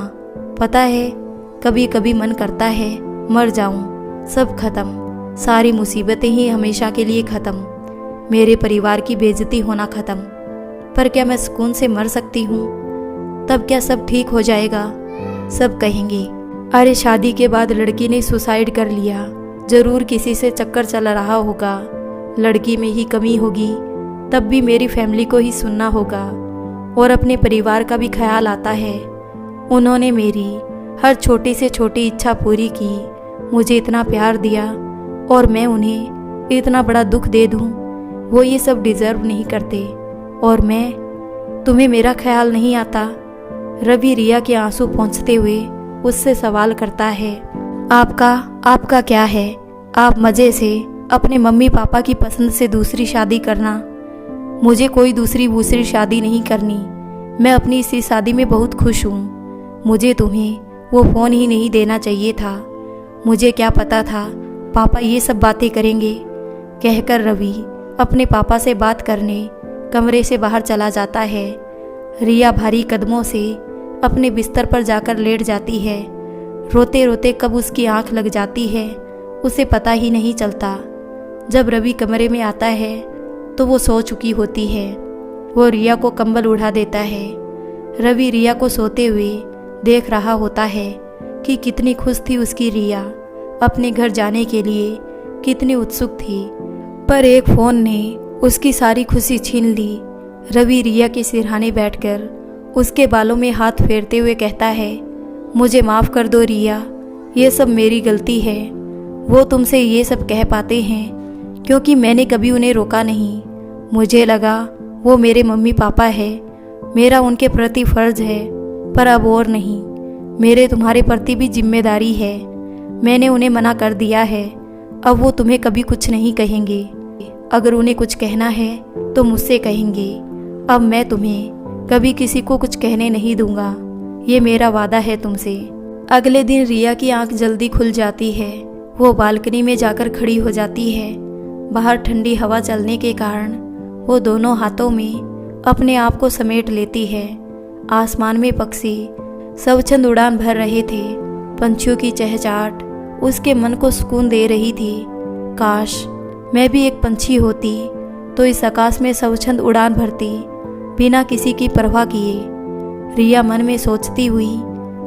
S1: पता है कभी कभी मन करता है मर जाऊं, सब खत्म, सारी मुसीबतें ही हमेशा के लिए खत्म, मेरे परिवार की बेइज्जती होना खत्म। पर क्या मैं सुकून से मर सकती हूँ? तब क्या सब ठीक हो जाएगा? सब कहेंगे अरे शादी के बाद लड़की ने सुसाइड कर लिया, जरूर किसी से चक्कर चल रहा होगा, लड़की में ही कमी होगी, तब भी मेरी फैमिली को ही सुनना होगा और अपने परिवार का भी ख्याल आता है। उन्होंने मेरी हर छोटी से छोटी इच्छा पूरी की, मुझे इतना प्यार दिया और मैं उन्हें इतना बड़ा दुख दे दूं, वो ये सब डिज़र्व नहीं करते। और मैं, तुम्हें मेरा ख्याल नहीं आता? रवि रिया के आंसू पोंछते हुए उससे सवाल करता है। आपका क्या है? आप मज़े से अपने मम्मी पापा की पसंद से दूसरी शादी करना, मुझे कोई दूसरी शादी नहीं करनी। मैं अपनी इसी शादी में बहुत खुश हूँ। मुझे तुम्हें वो फ़ोन ही नहीं देना चाहिए था, मुझे क्या पता था पापा ये सब बातें करेंगे। कहकर रवि अपने पापा से बात करने कमरे से बाहर चला जाता है। रिया भारी कदमों से अपने बिस्तर पर जाकर लेट जाती है। रोते रोते कब उसकी आंख लग जाती है उसे पता ही नहीं चलता। जब रवि कमरे में आता है तो वो सो चुकी होती है। वो रिया को कंबल उड़ा देता है। रवि रिया को सोते हुए देख रहा होता है कि कितनी खुश थी उसकी रिया, अपने घर जाने के लिए कितनी उत्सुक थी, पर एक फ़ोन ने उसकी सारी खुशी छीन ली। रवि रिया के सिरहाने बैठकर उसके बालों में हाथ फेरते हुए कहता है, मुझे माफ़ कर दो रिया, ये सब मेरी गलती है। वो तुमसे ये सब कह पाते हैं क्योंकि मैंने कभी उन्हें रोका नहीं। मुझे लगा वो मेरे मम्मी पापा है, मेरा उनके प्रति फ़र्ज़ है, पर अब और नहीं, मेरे तुम्हारे प्रति भी जिम्मेदारी है। मैंने उन्हें मना कर दिया है, अब वो तुम्हें कभी कुछ नहीं कहेंगे। अगर उन्हें कुछ कहना है तो मुझसे कहेंगे। अब मैं तुम्हें कभी किसी को कुछ कहने नहीं दूंगा, ये मेरा वादा है तुमसे। अगले दिन रिया की आंख जल्दी खुल जाती है। वो बालकनी में जाकर खड़ी हो जाती है। बाहर ठंडी हवा चलने के कारण वो दोनों हाथों में अपने आप को समेट लेती है। आसमान में पक्षी स्वच्छंद उड़ान भर रहे थे। पंछियों की चहचहाट उसके मन को सुकून दे रही थी। काश मैं भी एक पंछी होती तो इस आकाश में स्वच्छंद उड़ान भरती, बिना किसी की परवाह किए। रिया मन में सोचती हुई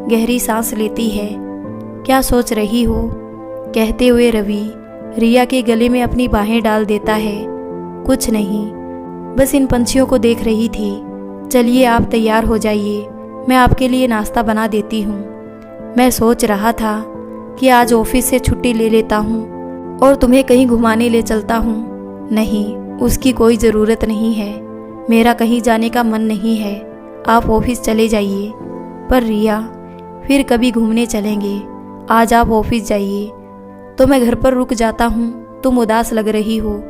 S1: गहरी सांस लेती है। क्या सोच रही हो? कहते हुए रवि रिया के गले में अपनी बाहें डाल देता है। कुछ नहीं, बस इन पंछियों को देख रही थी। चलिए आप तैयार हो जाइए, मैं आपके लिए नाश्ता बना देती हूँ। मैं सोच रहा था कि आज ऑफिस से छुट्टी ले लेता हूँ और तुम्हें कहीं घुमाने ले चलता हूँ। नहीं, उसकी कोई ज़रूरत नहीं है, मेरा कहीं जाने का मन नहीं है, आप ऑफिस चले जाइए। पर रिया, फिर कभी घूमने चलेंगे, आज आप ऑफिस जाइए। तो मैं घर पर रुक जाता हूँ, तुम उदास लग रही हो।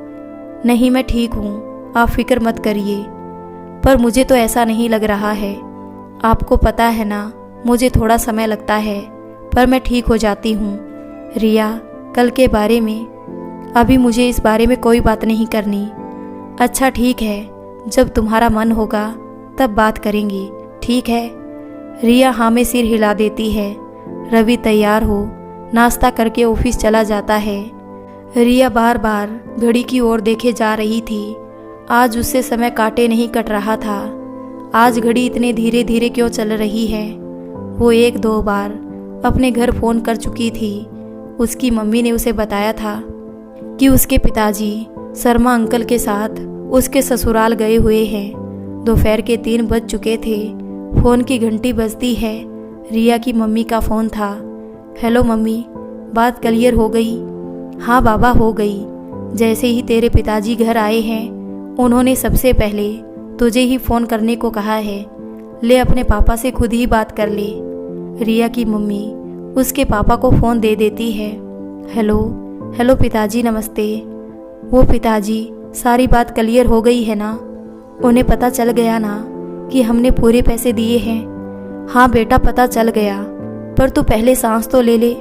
S1: नहीं, मैं ठीक हूँ, आप फिक्र मत करिए। पर मुझे तो ऐसा नहीं लग रहा है, आपको पता है ना, मुझे थोड़ा समय लगता है, पर मैं ठीक हो जाती हूँ। रिया, कल के बारे में अभी मुझे इस बारे में कोई बात नहीं करनी। अच्छा ठीक है, जब तुम्हारा मन होगा तब बात करेंगे, ठीक है? रिया हाँ में सिर हिला देती है। रवि तैयार हो नाश्ता करके ऑफिस चला जाता है। रिया बार बार घड़ी की ओर देखे जा रही थी। आज उससे समय काटे नहीं कट रहा था। आज घड़ी इतने धीरे धीरे क्यों चल रही है? वो एक दो बार अपने घर फ़ोन कर चुकी थी। उसकी मम्मी ने उसे बताया था कि उसके पिताजी शर्मा अंकल के साथ उसके ससुराल गए हुए हैं। दोपहर के 3 बज चुके थे। फ़ोन की घंटी बजती है। रिया की मम्मी का फ़ोन था। हेलो मम्मी, बात क्लियर हो गई? हाँ बाबा, हो गई। जैसे ही तेरे पिताजी घर आए हैं, उन्होंने सबसे पहले तुझे ही फ़ोन करने को कहा है। ले अपने पापा से खुद ही बात कर ले। रिया की मम्मी उसके पापा को फ़ोन दे देती है। हेलो हेलो पिताजी, नमस्ते। वो पिताजी, सारी बात क्लियर हो गई है ना? उन्हें पता चल गया ना कि हमने पूरे पैसे दिए हैं? हाँ बेटा, पता चल गया। पर तू पहले सांस तो ले ले।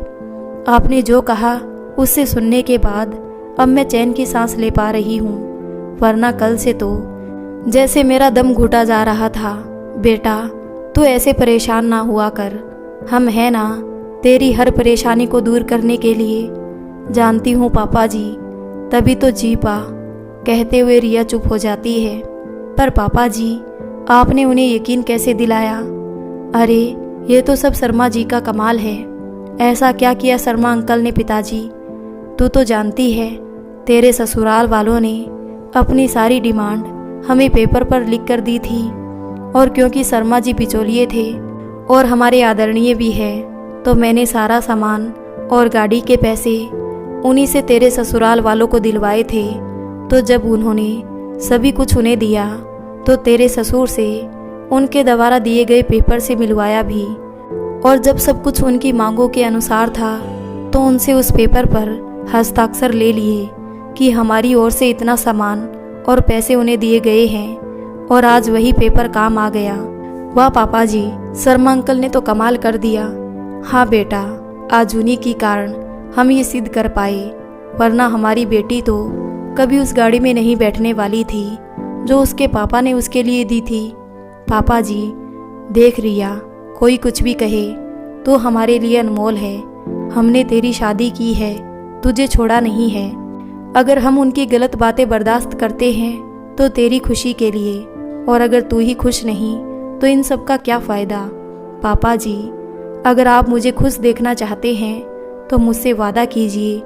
S1: आपने जो कहा उससे सुनने के बाद अब मैं चैन की सांस ले पा रही हूँ, वरना कल से तो जैसे मेरा दम घुटा जा रहा था। बेटा तू ऐसे परेशान ना हुआ कर, हम हैं ना तेरी हर परेशानी को दूर करने के लिए। जानती हूँ पापा जी, तभी तो जी पा। कहते हुए रिया चुप हो जाती है। पर पापा जी, आपने उन्हें यकीन कैसे दिलाया? अरे ये तो सब शर्मा जी का कमाल है। ऐसा क्या किया शर्मा अंकल ने पिताजी? तू तो जानती है तेरे ससुराल वालों ने अपनी सारी डिमांड हमें पेपर पर लिख कर दी थी, और क्योंकि शर्मा जी बिचौलिए थे और हमारे आदरणीय भी है, तो मैंने सारा सामान और गाड़ी के पैसे उन्हीं से तेरे ससुराल वालों को दिलवाए थे। तो जब उन्होंने सभी कुछ उन्हें दिया तो तेरे ससुर से उनके द्वारा दिए गए पेपर से मिलवाया भी, और जब सब कुछ उनकी मांगों के अनुसार था तो उनसे उस पेपर पर हस्ताक्षर ले लिए कि हमारी ओर से इतना सामान और पैसे उन्हें दिए गए हैं, और आज वही पेपर काम आ गया। वाह पापा जी, शर्मा अंकल ने तो कमाल कर दिया। हाँ बेटा, आज उन्हीं के कारण हम ये सिद्ध कर पाए, वरना हमारी बेटी तो कभी उस गाड़ी में नहीं बैठने वाली थी जो उसके पापा ने उसके लिए दी थी। पापा जी देख रिया, कोई कुछ भी कहे तो हमारे लिए अनमोल है। हमने तेरी शादी की है, तुझे छोड़ा नहीं है। अगर हम उनकी गलत बातें बर्दाश्त करते हैं तो तेरी खुशी के लिए, और अगर तू ही खुश नहीं तो इन सब का क्या फ़ायदा? पापा जी, अगर आप मुझे खुश देखना चाहते हैं तो मुझसे वादा कीजिए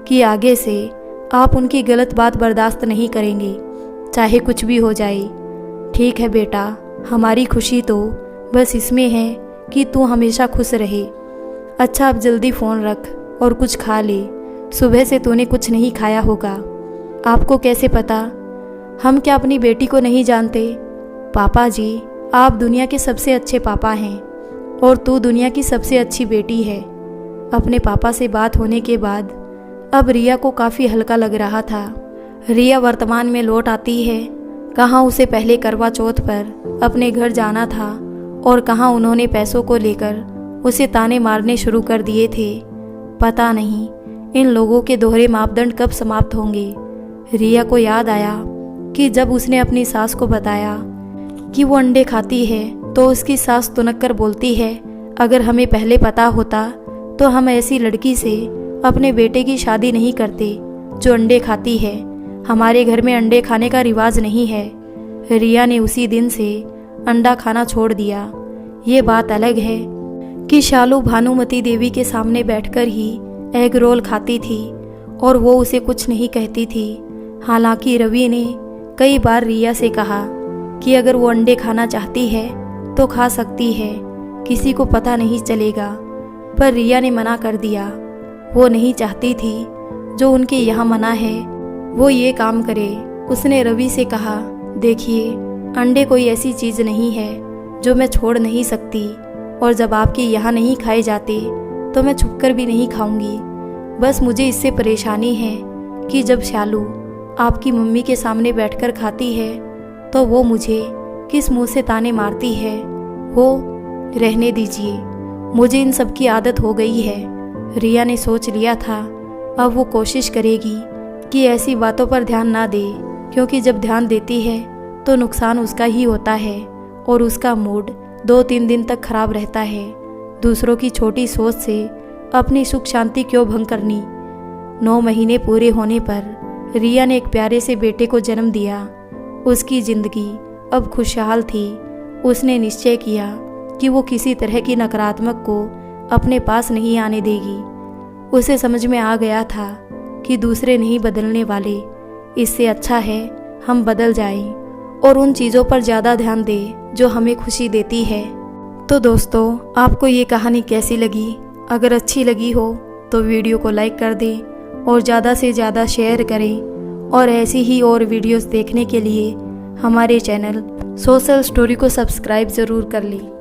S1: कि आगे से आप उनकी गलत बात बर्दाश्त नहीं करेंगे, चाहे कुछ भी हो जाए। ठीक है बेटा, हमारी खुशी तो बस इसमें है कि तू हमेशा खुश रहे। अच्छा अब जल्दी फ़ोन रख और कुछ खा ले, सुबह से तूने कुछ नहीं खाया होगा। आपको कैसे पता? हम क्या अपनी बेटी को नहीं जानते? पापा जी, आप दुनिया के सबसे अच्छे पापा हैं और तू दुनिया की सबसे अच्छी बेटी है। अपने पापा से बात होने के बाद अब रिया को काफ़ी हल्का लग रहा था। रिया वर्तमान में लौट आती है। कहाँ उसे पहले करवा चौथ पर अपने घर जाना था और कहाँ उन्होंने पैसों को लेकर उसे ताने मारने शुरू कर दिए थे। पता नहीं इन लोगों के दोहरे मापदंड कब समाप्त होंगे। रिया को याद आया कि जब उसने अपनी सास को बताया कि वो अंडे खाती है तो उसकी सास तुनक कर बोलती है, अगर हमें पहले पता होता तो हम ऐसी लड़की से अपने बेटे की शादी नहीं करते जो अंडे खाती है। हमारे घर में अंडे खाने का रिवाज नहीं है। रिया ने उसी दिन से अंडा खाना छोड़ दिया। ये बात अलग है कि शालू भानुमती देवी के सामने बैठकर ही एग रोल खाती थी और वो उसे कुछ नहीं कहती थी। हालांकि रवि ने कई बार रिया से कहा कि अगर वो अंडे खाना चाहती है तो खा सकती है, किसी को पता नहीं चलेगा, पर रिया ने मना कर दिया। वो नहीं चाहती थी जो उनके यहाँ मना है वो ये काम करे। उसने रवि से कहा, देखिए अंडे कोई ऐसी चीज़ नहीं है जो मैं छोड़ नहीं सकती, और जब आपके यहाँ नहीं खाए जाते तो मैं छुपकर भी नहीं खाऊंगी। बस मुझे इससे परेशानी है कि जब शालू आपकी मम्मी के सामने बैठकर खाती है तो वो मुझे किस मुंह से ताने मारती है। वो रहने दीजिए, मुझे इन सब की आदत हो गई है। रिया ने सोच लिया था अब वो कोशिश करेगी कि ऐसी बातों पर ध्यान ना दे, क्योंकि जब ध्यान देती है तो नुकसान उसका ही होता है और उसका मूड 2-3 दिन तक खराब रहता है। दूसरों की छोटी सोच से अपनी सुख शांति क्यों भंग करनी। 9 महीने पूरे होने पर रिया ने एक प्यारे से बेटे को जन्म दिया। उसकी जिंदगी अब खुशहाल थी। उसने निश्चय किया कि वो किसी तरह की नकारात्मक को अपने पास नहीं आने देगी। उसे समझ में आ गया था कि दूसरे नहीं बदलने वाले, इससे अच्छा है हम बदल जाएं और उन चीज़ों पर ज़्यादा ध्यान दें जो हमें खुशी देती है। तो दोस्तों, आपको ये कहानी कैसी लगी? अगर अच्छी लगी हो तो वीडियो को लाइक कर दें और ज़्यादा से ज़्यादा शेयर करें, और ऐसी ही और वीडियोस देखने के लिए हमारे चैनल सोशल स्टोरी को सब्सक्राइब ज़रूर कर लें।